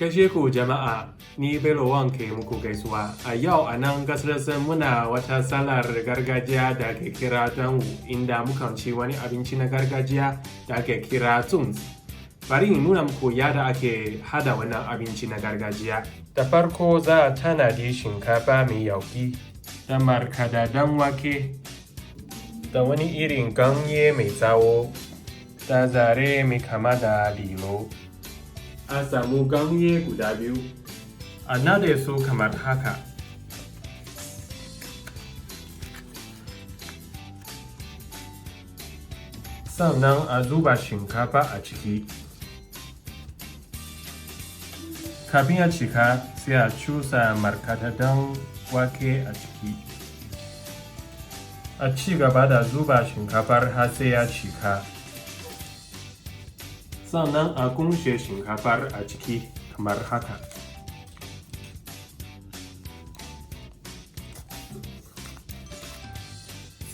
Gaishe ku jama'a, ni Bello Wan ke muku gaisuwa. A yau a nan kasar Sin muna wata sallar gargajiya da ake kira Danwu, inda mukan ci wani abinci na gargajiya da ake kira Zunzi. Bari in nuna muku yadda ake hada wannan abinci na gargajiya. Da farko za a tanadi shinkafa mai yauƙi, da markaɗaɗɗen wake, da wani irin ganye mai tsawo, da zare mai kama da lilo. A samu ganye guda biyu, a nade su kamar haka. Sannan a zuba shinkafa a ciki. Kafin ya cika, sai a cusa markaɗaɗɗen wake a ciki. A ci gaba da zuba shinkafar har sai ya cika. Sannan a kunshe shinkafar a ciki kamar haka.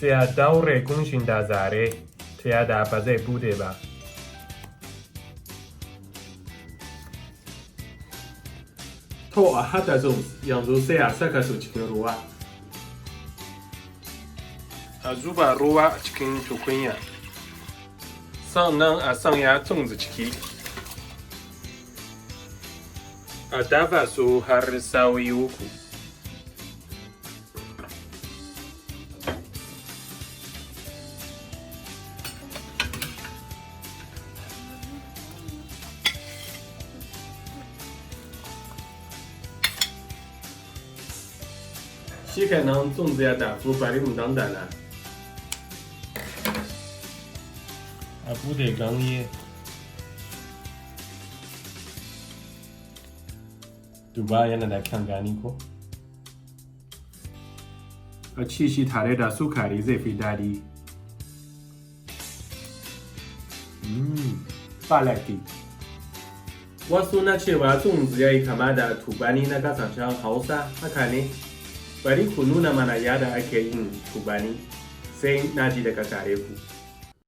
Sai a daure kunshin da zare ta yadda ba zai bude ba. To a hada yanzu sai a saka su cikin ruwa. A zuba ruwa a cikin tukunya. Sannan a sanya Zunzi ciki. A dafa su har sa'o'i 3. Shikenan Zunzi ya dafu, bari mu dandana. A bude ganye. Duba yana da kyan gani ko? A ci shi tare da sukari zai fi daɗi. Ba laifi. Wasu na cewa Zunzi ya yi kama da tubani na kasashen Hausa, haka ne? Bari ku nuna mana yadda ake yin tubani, sai na ji daga gare ku.